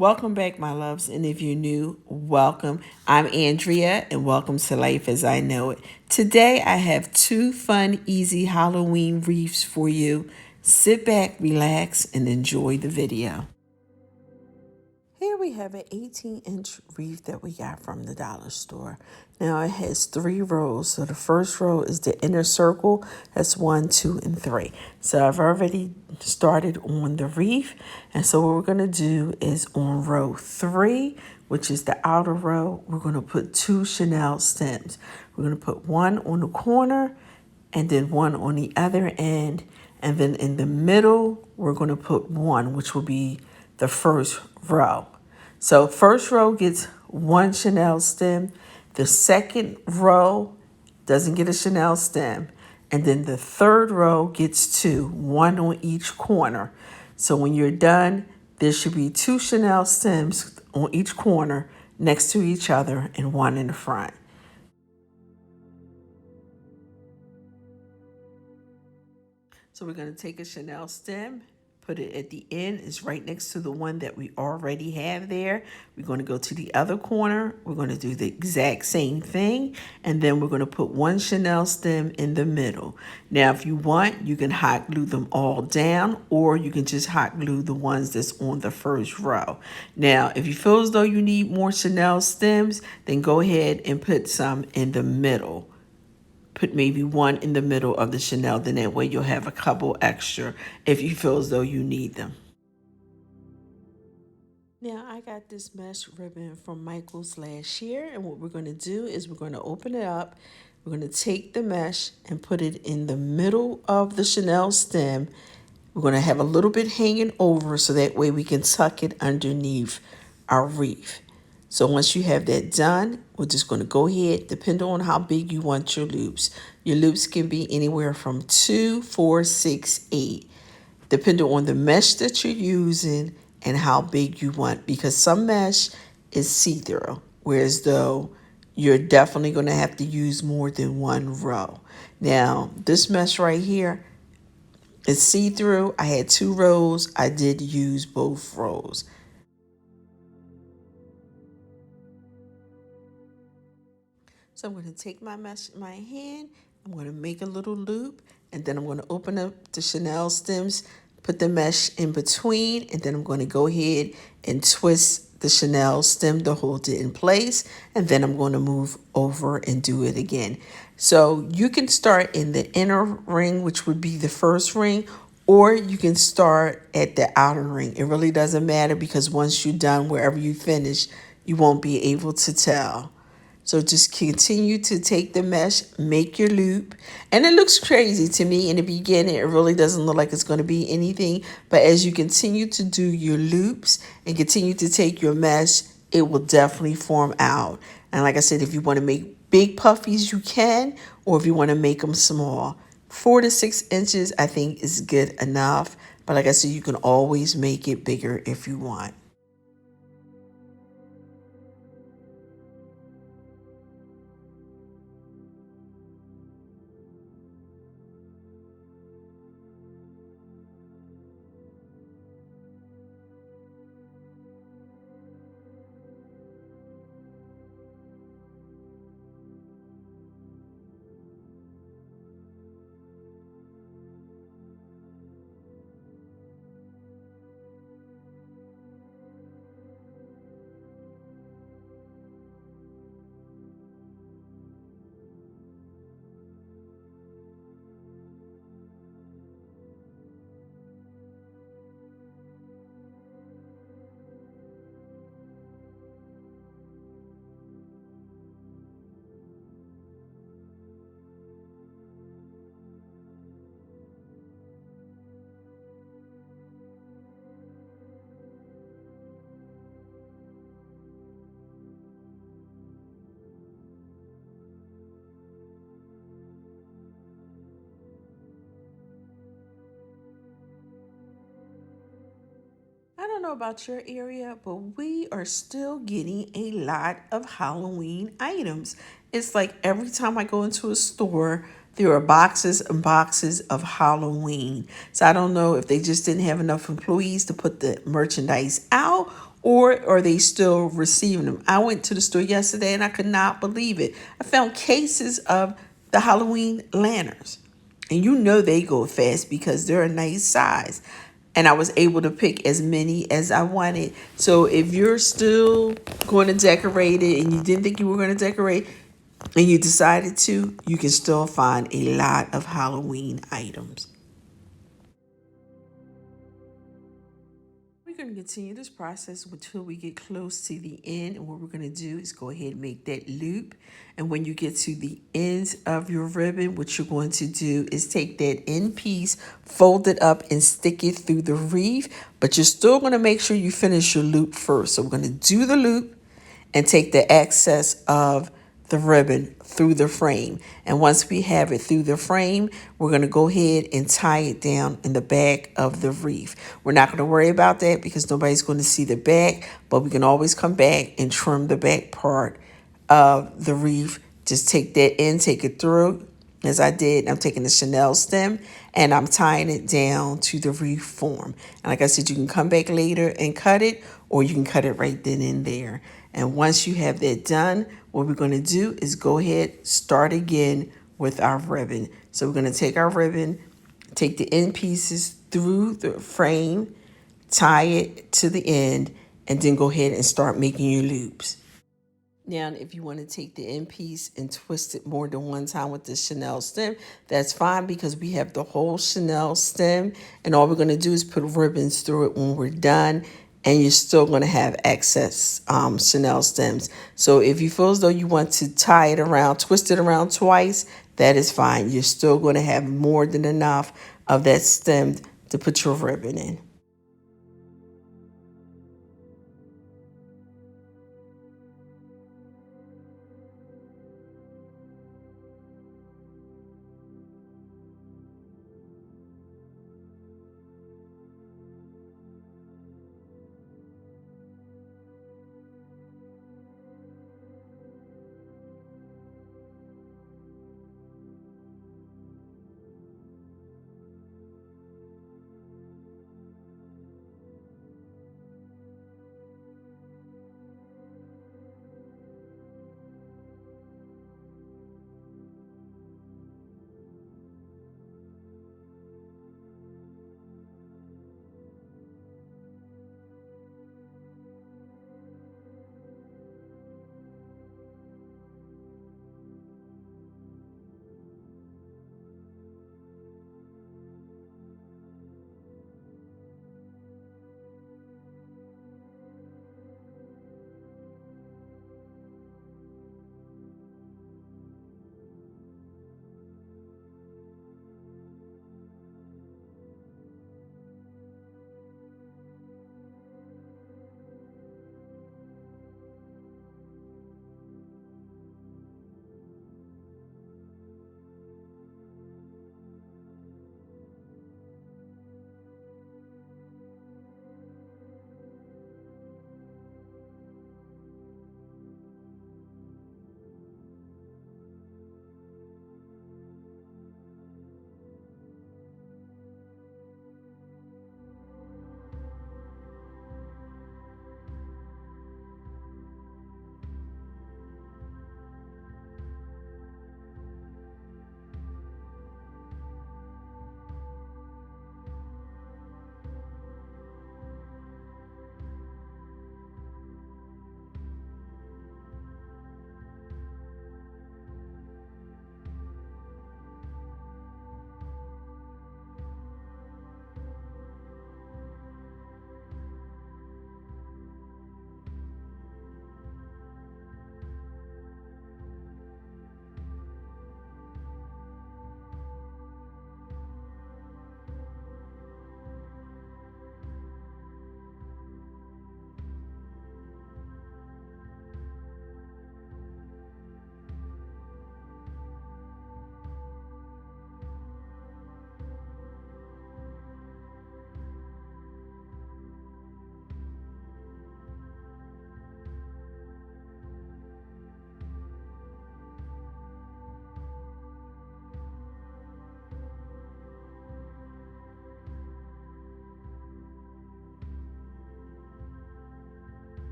Welcome back, my loves, and if you're new, welcome. I'm Andrea, and welcome to Life as I Know It. Today, I have two fun, easy Halloween wreaths for you. Sit back, relax, and enjoy the video. Here we have an 18-inch wreath that we got from the dollar store. Now it has 3 rows. So the first row is the inner circle. That's 1, 2, and 3. So I've already started on the wreath. And so what we're going to do is on row 3, which is the outer row, we're going to put 2 Chanel stems. We're going to put one on the corner and then one on the other end. And then in the middle, we're going to put one, which will be the first row. So first row gets 1 Chanel stem. The second row doesn't get a Chanel stem. And then the third row gets 2, 1 on each corner. So when you're done, there should be 2 Chanel stems on each corner next to each other and 1 in the front. So we're going to take a Chanel stem, put it at the end. It's right next to the one that we already have there. We're going to go to the other corner. We're going to do the exact same thing. And then we're going to put 1 Chanel stem in the middle. Now, if you want, you can hot glue them all down, or you can just hot glue the ones that's on the first row. Now, if you feel as though you need more Chanel stems, then go ahead and put some in the middle. Put maybe 1 in the middle of the Chanel, then that way you'll have a couple extra if you feel as though you need them. Now I got this mesh ribbon from Michael's last year, and what we're going to do is we're going to open it up. We're going to take the mesh and put it in the middle of the Chanel stem. We're going to have a little bit hanging over so that way we can tuck it underneath our wreath. So once you have that done, we're just going to go ahead, depending on how big you want your loops. Your loops can be anywhere from 2, 4, 6, 8, depending on the mesh that you're using and how big you want, because some mesh is see-through, whereas though you're definitely going to have to use more than 1 row. Now, this mesh right here is see-through. I had 2 rows. I did use both rows. So I'm going to take my mesh in my hand, I'm going to make a little loop, and then I'm going to open up the Chanel stems, put the mesh in between, and then I'm going to go ahead and twist the Chanel stem to hold it in place, and then I'm going to move over and do it again. So you can start in the inner ring, which would be the first ring, or you can start at the outer ring. It really doesn't matter, because once you're done, wherever you finish, you won't be able to tell. So just continue to take the mesh, make your loop. And it looks crazy to me in the beginning. It really doesn't look like it's going to be anything. But as you continue to do your loops and continue to take your mesh, it will definitely form out. And like I said, if you want to make big puffies, you can. Or if you want to make them small. 4 to 6 inches, I think, is good enough. But like I said, you can always make it bigger if you want. I don't know about your area, but we are still getting a lot of Halloween items. It's like every time I go into a store, there are boxes and boxes of Halloween. So I don't know if they just didn't have enough employees to put the merchandise out, or are they still receiving them? I went to the store yesterday and I could not believe it. I found cases of the Halloween lanterns. And you know they go fast because they're a nice size. And I was able to pick as many as I wanted. So if you're still going to decorate it and you didn't think you were going to decorate and you decided to, you can still find a lot of Halloween items. We're going to continue this process until we get close to the end. And what we're going to do is go ahead and make that loop. And when you get to the ends of your ribbon, what you're going to do is take that end piece, fold it up, and stick it through the wreath. But you're still going to make sure you finish your loop first. So we're going to do the loop and take the excess of the ribbon through the frame. And once we have it through the frame, we're going to go ahead and tie it down in the back of the wreath. We're not going to worry about that because nobody's going to see the back, but we can always come back and trim the back part of the wreath. Just take that in, take it through. As I did, I'm taking the Chanel stem and I'm tying it down to the wreath form. And like I said, you can come back later and cut it, or you can cut it right then and there. And once you have that done, what we're going to do is go ahead, start again with our ribbon. So we're going to take our ribbon, take the end pieces through the frame, tie it to the end, and then go ahead and start making your loops. Now, if you want to take the end piece and twist it more than one time with the Chanel stem, that's fine because we have the whole Chanel stem. And all we're going to do is put ribbons through it when we're done. And you're still going to have excess Chanel stems. So if you feel as though you want to tie it around, twist it around twice, that is fine. You're still going to have more than enough of that stem to put your ribbon in.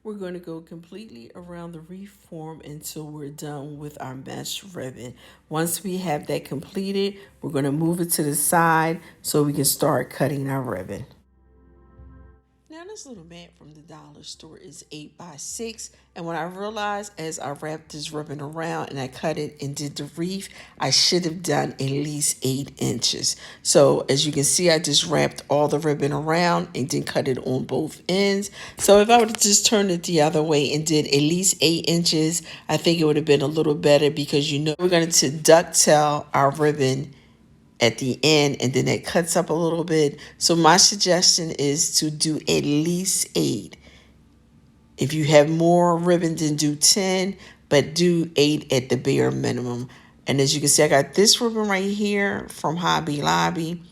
We're going to go completely around the wreath form until we're done with our mesh ribbon. Once we have that completed, we're going to move it to the side so we can start cutting our ribbon. Now this little mat from the dollar store is 8 by 6, and when I realized as I wrapped this ribbon around and I cut it and did the wreath, I should have done at least 8 inches. So as you can see, I just wrapped all the ribbon around and then cut it on both ends. So if I would have just turned it the other way and did at least 8 inches, I think it would have been a little better, because we're going to ducktail our ribbon at the end, and then it cuts up a little bit. So my suggestion is to do at least 8. If you have more ribbon, then do 10, but do 8 at the bare minimum. And as you can see, I got this ribbon right here from Hobby Lobby,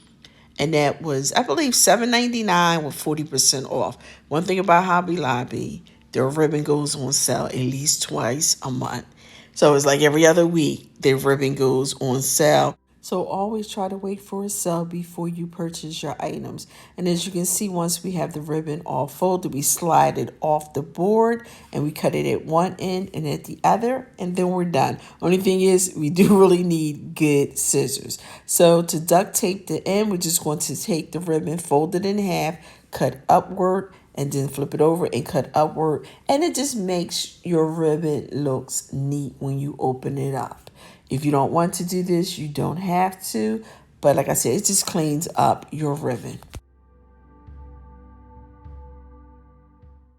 and that was, I believe, $7.99 with 40% off. One thing about Hobby Lobby, their ribbon goes on sale at least twice a month. So it's like every other week, their ribbon goes on sale. So always try to wait for a sale before you purchase your items. And as you can see, once we have the ribbon all folded, we slide it off the board and we cut it at one end and at the other, and then we're done. Only thing is, we do really need good scissors. So to duct tape the end, we're just going to take the ribbon, fold it in half, cut upward, and then flip it over and cut upward. And it just makes your ribbon looks neat when you open it up. If you don't want to do this, you don't have to. But like I said, it just cleans up your ribbon.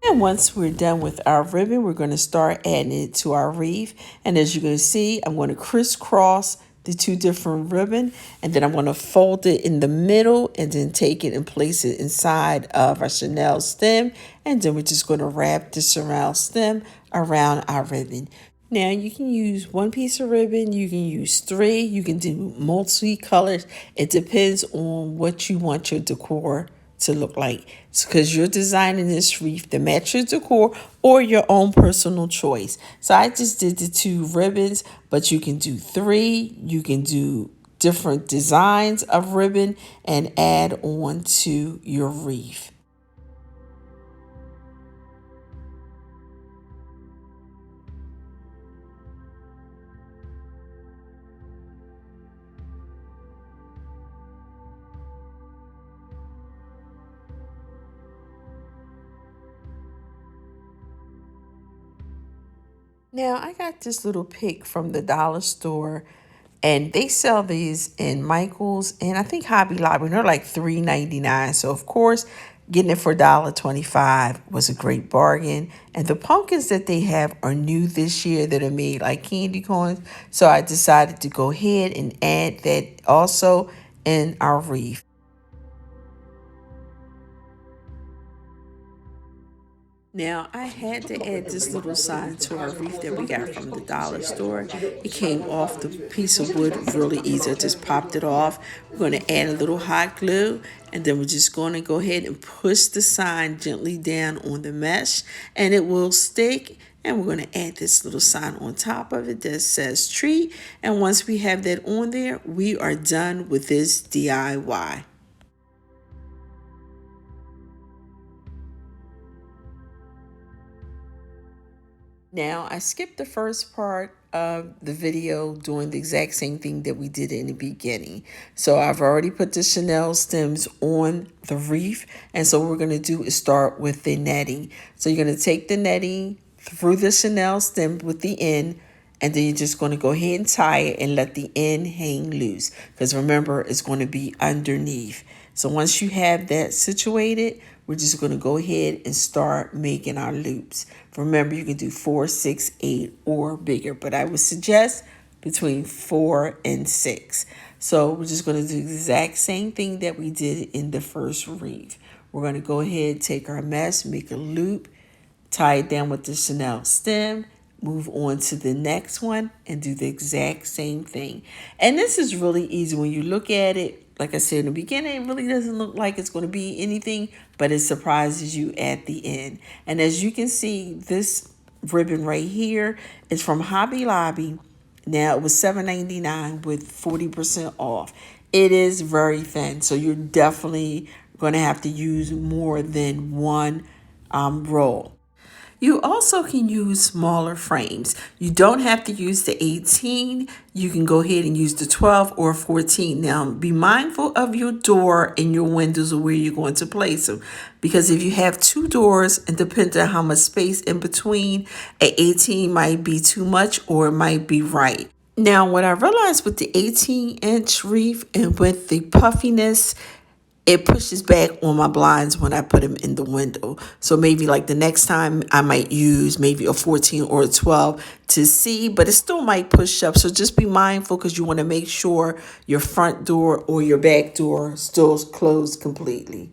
And once we're done with our ribbon, we're going to start adding it to our wreath. And as you can see, I'm going to crisscross the two different ribbon, and then I'm going to fold it in the middle and then take it and place it inside of our Chanel stem. And then we're just going to wrap the surround stem around our ribbon. Now you can use one piece of ribbon, you can use 3, you can do multi-colors. It depends on what you want your decor to look like, because you're designing this wreath to match your decor or your own personal choice. So I just did the 2 ribbons, but you can do 3, you can do different designs of ribbon and add on to your wreath. Now, I got this little pick from the dollar store, and they sell these in Michael's and I think Hobby Lobby, and they're like $3.99. So, of course, getting it for $1.25 was a great bargain. And the pumpkins that they have are new this year that are made like candy corns. So I decided to go ahead and add that also in our wreath. Now, I had to add this little sign to our wreath that we got from the dollar store. It came off the piece of wood really easy. I just popped it off. We're going to add a little hot glue, and then we're just going to go ahead and push the sign gently down on the mesh, and it will stick. And we're going to add this little sign on top of it that says treat. And once we have that on there, we are done with this DIY. Now, I skipped the first part of the video doing the exact same thing that we did in the beginning. So I've already put the Chanel stems on the wreath. And so what we're going to do is start with the netting. So you're going to take the netting through the Chanel stem with the end, and then you're just going to go ahead and tie it and let the end hang loose. Because remember, it's going to be underneath. So once you have that situated, we're just going to go ahead and start making our loops. Remember, you can do 4, 6, 8, or bigger, but I would suggest between 4 and 6. So we're just going to do the exact same thing that we did in the first wreath. We're going to go ahead, take our mesh, make a loop, tie it down with the Chanel stem, move on to the next one, and do the exact same thing. And this is really easy when you look at it. Like I said in the beginning, it really doesn't look like it's going to be anything, but it surprises you at the end. And as you can see, this ribbon right here is from Hobby Lobby. Now, it was $7.99 with 40% off. It is very thin, so you're definitely going to have to use more than one roll. You also can use smaller frames. You don't have to use the 18. You can go ahead and use the 12 or 14. Now, be mindful of your door and your windows or where you're going to place them. Because if you have two doors and depending on how much space in between, a 18 might be too much or it might be right. Now, what I realized with the 18-inch wreath and with the puffiness, it pushes back on my blinds when I put them in the window. So maybe like the next time I might use maybe a 14 or a 12 to see, but it still might push up. So just be mindful because you want to make sure your front door or your back door still is closed completely.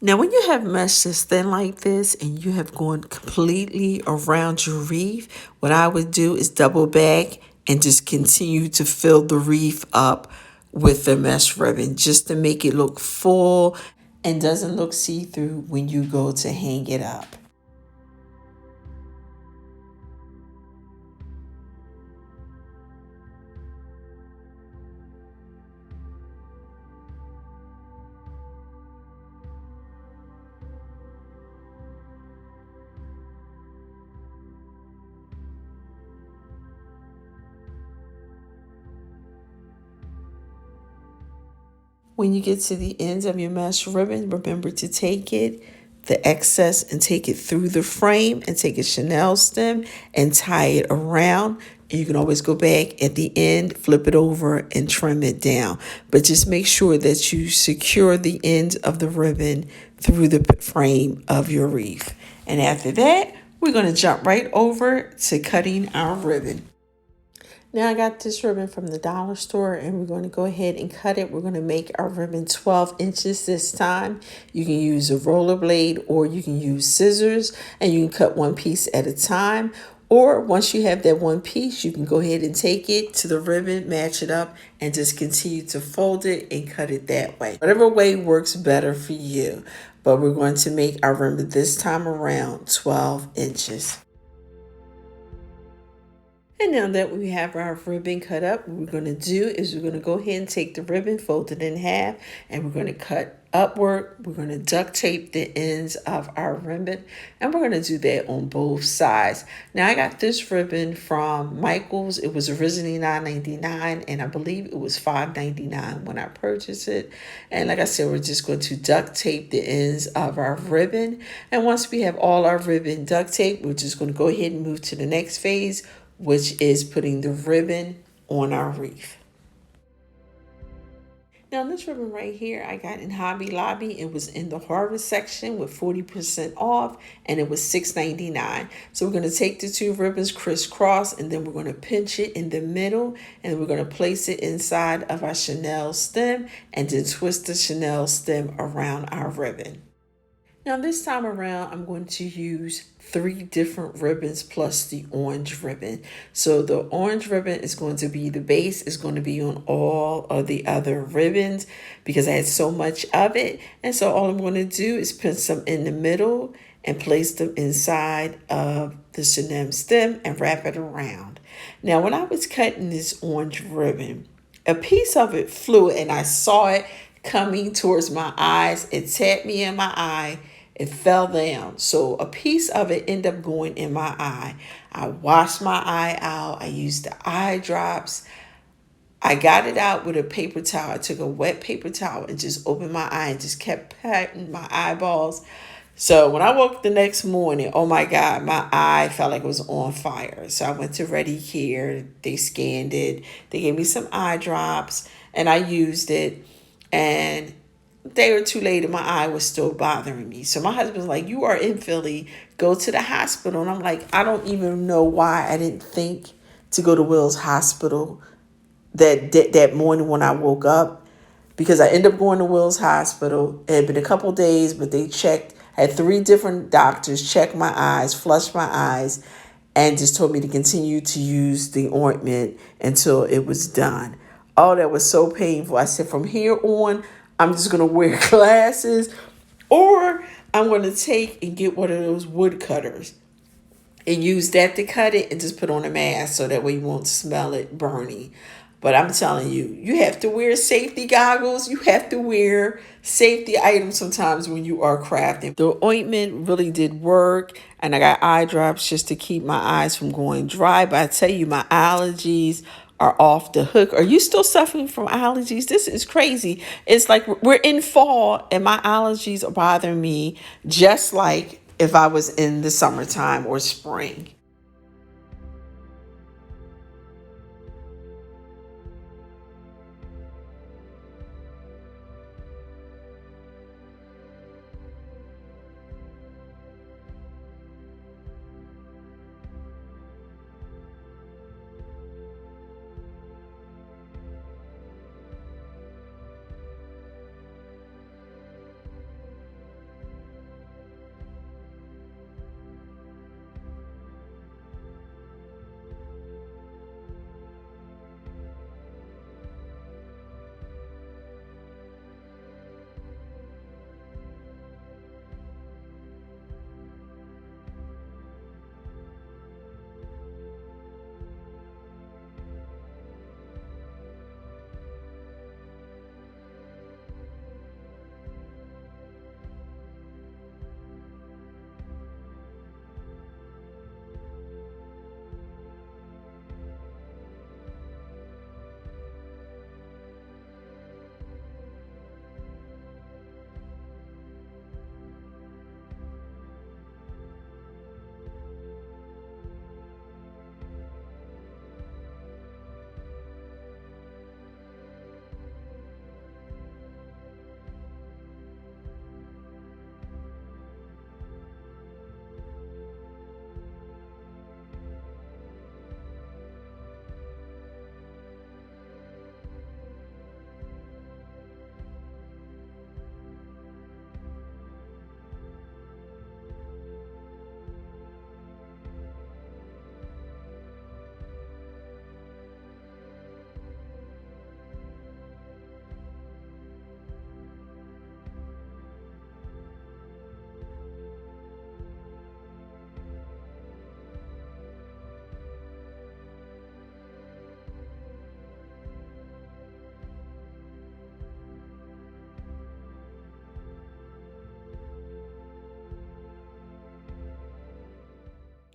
Now, when you have mesh that's thin like this and you have gone completely around your wreath, what I would do is double back and just continue to fill the wreath up with the mesh ribbon just to make it look full and doesn't look see-through when you go to hang it up. When you get to the ends of your mesh ribbon, remember to take it, the excess, and take it through the frame and take a Chanel stem and tie it around. And you can always go back at the end, flip it over, and trim it down. But just make sure that you secure the ends of the ribbon through the frame of your wreath. And after that, we're going to jump right over to cutting our ribbon. Now I got this ribbon from the dollar store and we're going to go ahead and cut it. We're going to make our ribbon 12 inches this time. You can use a roller blade or you can use scissors and you can cut one piece at a time. Or once you have that one piece, you can go ahead and take it to the ribbon, match it up, and just continue to fold it and cut it that way. Whatever way works better for you. But we're going to make our ribbon this time around 12 inches. And now that we have our ribbon cut up, what we're going to do is we're going to go ahead and take the ribbon, fold it in half, and we're going to cut upward. We're going to duct tape the ends of our ribbon, and we're going to do that on both sides. Now, I got this ribbon from Michael's. It was originally $9.99, and I believe it was $5.99 when I purchased it. And like I said, we're just going to duct tape the ends of our ribbon. And once we have all our ribbon duct tape, we're just going to go ahead and move to the next phase, which is putting the ribbon on our wreath. Now this ribbon right here, I got in Hobby Lobby. It was in the harvest section with 40% off and it was $6.99. So we're going to take the two ribbons crisscross and then we're going to pinch it in the middle and we're going to place it inside of our Chanel stem and then twist the Chanel stem around our ribbon. Now this time around, I'm going to use 3 different ribbons plus the orange ribbon. So the orange ribbon is going to be the base, is going to be on all of the other ribbons because I had so much of it. And so all I'm going to do is put some in the middle and place them inside of the Chanel stem and wrap it around. Now when I was cutting this orange ribbon, a piece of it flew and I saw it coming towards my eyes. It tapped me in my eye. It fell down. So a piece of it ended up going in my eye. I washed my eye out. I used the eye drops. I got it out with a paper towel. I took a wet paper towel and just opened my eye and just kept patting my eyeballs. So when I woke the next morning, oh my God, my eye felt like it was on fire. So I went to Ready Care. They scanned it. They gave me some eye drops and I used it. And a day or two later, my eye was still bothering me. So my husband's like, you are in Philly, go to the hospital. And I'm like, I don't even know why I didn't think to go to Will's Hospital that morning when I woke up. Because I ended up going to Will's Hospital. It had been a couple days, but they had 3 different doctors check my eyes, flush my eyes, and just told me to continue to use the ointment until it was done. Oh, that was so painful. I said, from here on, I'm just going to wear glasses or I'm going to take and get one of those wood cutters and use that to cut it and just put on a mask so that way you won't smell it burning. But I'm telling you, you have to wear safety goggles. You have to wear safety items sometimes when you are crafting. The ointment really did work, and I got eye drops just to keep my eyes from going dry. But I tell you, my allergies are off the hook. Are you still suffering from allergies? This is crazy. It's like we're in fall, and my allergies are bothering me just like if I was in the summertime or spring.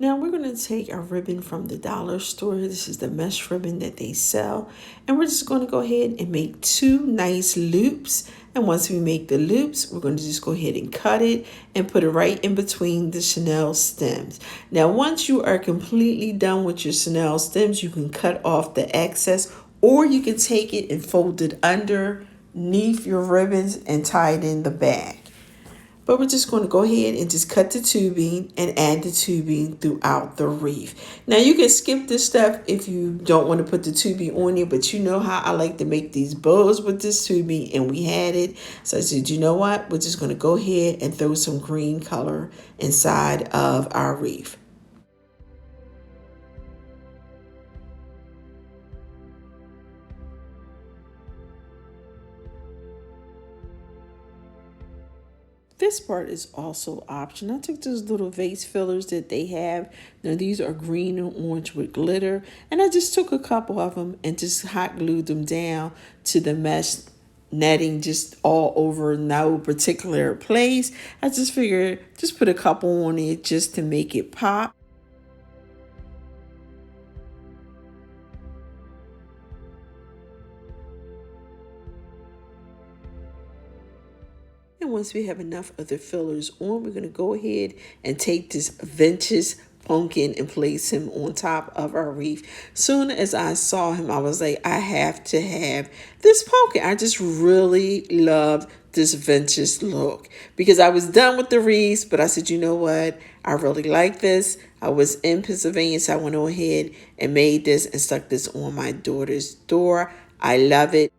Now we're going to take a ribbon from the dollar store. This is the mesh ribbon that they sell. And we're just going to go ahead and make two nice loops. And once we make the loops, we're going to just go ahead and cut it and put it right in between the chenille stems. Now, once you are completely done with your chenille stems, you can cut off the excess, or you can take it and fold it underneath your ribbons and tie it in the back. But we're just going to go ahead and just cut the tubing and add the tubing throughout the wreath. Now you can skip this step if you don't want to put the tubing on it, but you know how I like to make these bows with this tubing, and we had it. So I said, you know what? We're just going to go ahead and throw some green color inside of our wreath. This part is also optional. I took those little vase fillers that they have. Now these are green and orange with glitter. And I just took a couple of them and just hot glued them down to the mesh netting just all over no particular place. I just figured just put a couple on it just to make it pop. And once we have enough of the fillers on, we're going to go ahead and take this vintage pumpkin and place him on top of our wreath. Soon as I saw him, I was like, I have to have this pumpkin. I just really love this vintage look because I was done with the wreaths, but I said, you know what? I really like this. I was in Pennsylvania, so I went ahead and made this and stuck this on my daughter's door. I love it.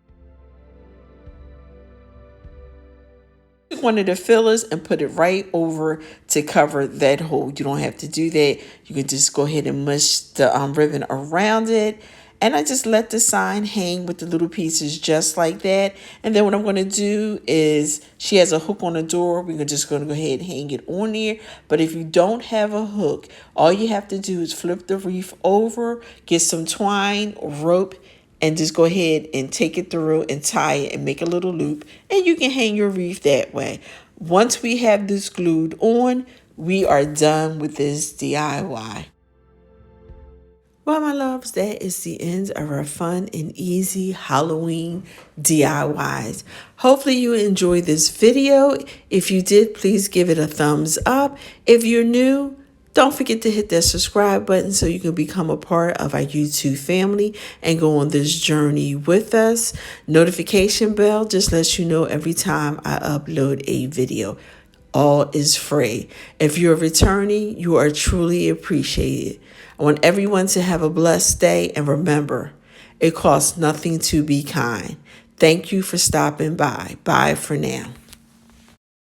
Took one of the fillers and put it right over to cover that hole. You don't have to do that. You can just go ahead and mush the ribbon around it. And I just let the sign hang with the little pieces just like that. And then what I'm going to do is, she has a hook on the door. We're just going to go ahead and hang it on there. But if you don't have a hook, all you have to do is flip the wreath over, get some twine, rope, and just go ahead and take it through and tie it and make a little loop, and you can hang your wreath that way. Once we have this glued on, we are done with this DIY. Well, my loves, that is the end of our fun and easy Halloween DIYs. Hopefully you enjoyed this video. If you did, please give it a thumbs up. If you're new, don't forget to hit that subscribe button so you can become a part of our YouTube family and go on this journey with us. Notification bell just lets you know every time I upload a video. All is free. If you're returning, you are truly appreciated. I want everyone to have a blessed day, and remember, it costs nothing to be kind. Thank you for stopping by. Bye for now.